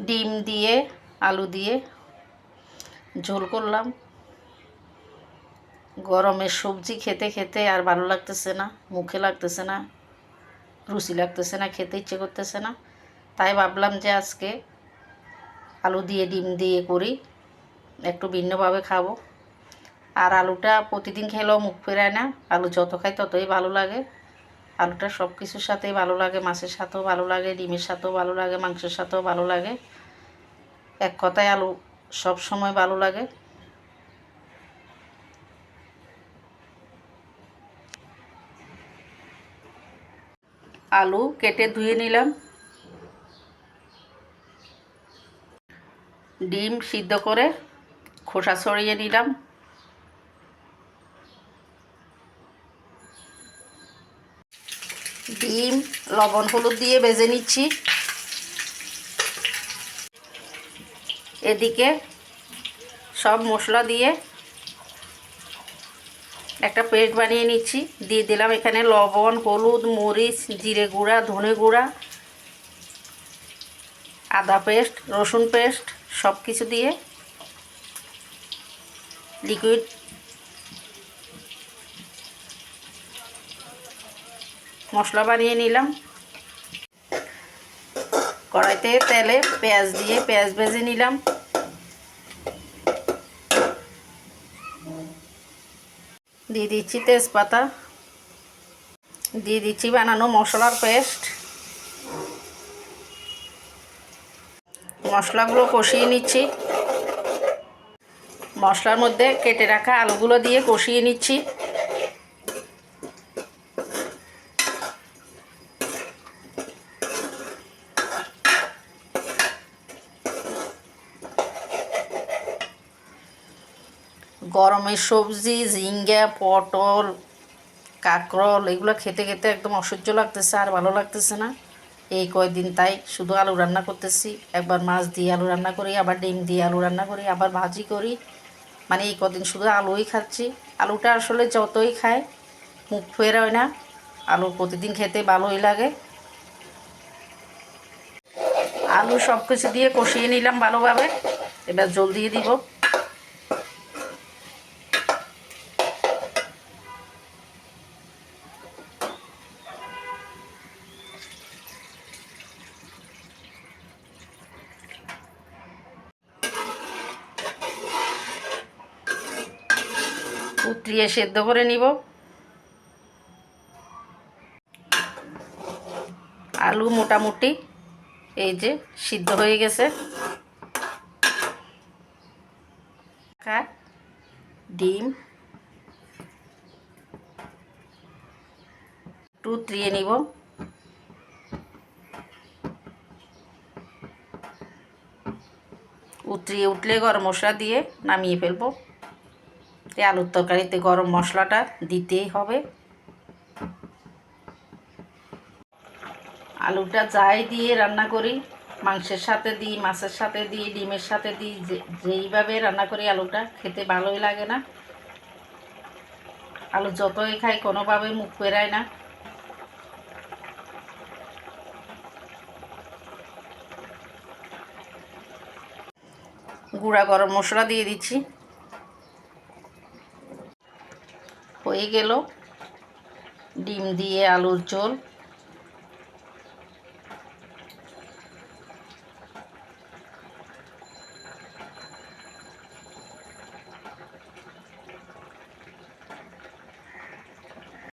ডিম দিয়ে আলু দিয়ে ঝোল করলাম। গরমের সবজি খেতে খেতে আর ভালো লাগতেছে না, মুখে লাগতেছে না, রুচি লাগতেছে না, খেতে ইচ্ছে করতেছে না। তাই ভাবলাম যে আজকে আলু দিয়ে ডিম দিয়ে করি, একটু ভিন্নভাবে খাবো। আর আলুটা প্রতিদিন খেলেও মুখ ফেরায় না, আলু যত খাই ততই ভালো লাগে। আলুটা সব কিছুর সাথেই ভালো লাগে, মাছের সাথেও ভালো লাগে, ডিমের সাথেও ভালো লাগে, মাংসের সাথেও ভালো লাগে। এক কথায় আলু সব সময় ভালো লাগে। আলু কেটে ধুয়ে নিলাম। ডিম সিদ্ধ করে খোসা ছড়িয়ে নিলাম। ডিম লবণ হলুদ দিয়ে ভেজে নিচ্ছি। এদিকে সব মশলা দিয়ে একটা পেস্ট বানিয়ে নিচ্ছি। দিয়ে দিলাম এখানে লবণ, হলুদ, মরিচ, জিরে গুঁড়া, ধনে গুঁড়া, আদা পেস্ট, রসুন পেস্ট, সব কিছু দিয়ে লিকুইড মশলা বানিয়ে নিলাম। কড়াইতে তেলে পেঁয়াজ দিয়ে পেঁয়াজ ভেজে নিলাম। দিয়ে দিচ্ছি তেজপাতা, দিয়ে দিচ্ছি বানানো মশলার পেস্ট। মশলাগুলো কষিয়ে নিচ্ছি। মশলার মধ্যে কেটে রাখা আলুগুলো দিয়ে কষিয়ে নিচ্ছি। গরমের সবজি ঝিঙ্গা, পটল, কাঁকরোল এগুলো খেতে খেতে একদম অসহ্য লাগতেছে, আর ভালো লাগতেছে না। এই কয়দিন তাই শুধু আলু রান্না করতেছি। একবার মাছ দিয়ে আলু রান্না করি, আবার ডিম দিয়ে আলু রান্না করি, আবার ভাজি করি। মানে এই কদিন শুধু আলুই খাচ্ছি। আলুটা আসলে যতই খায় মুখ ফেরায় না। আলু প্রতিদিন খেতে ভালোই লাগে। আলু সব কিছু দিয়ে কষিয়ে নিলাম ভালোভাবে। এবার জল দিয়ে দিব। উতরিয়ে সেদ্ধ করে নিব। আলু মোটামুটি এই যে সিদ্ধ হয়ে গেছে। ডিম উতরিয়ে নিব। উতরিয়ে উঠলে গরম মশলা দিয়ে নামিয়ে ফেলবো। এই আলুর তরকারিতে গরম মশলাটা দিতেই হবে। আলুটা যাই দিয়ে রান্না করি, মাংসের সাথে দিই, মাছের সাথে দিই, ডিমের সাথে দিই, যেইভাবে রান্না করি আলুটা খেতে ভালোই লাগে না। আলু যতই খাই কোনোভাবে মুখ ফেরায় না। গুঁড়া গরম মশলা দিয়ে দিচ্ছি। হয়ে গেল ডিম দিয়ে আলুর ঝোল।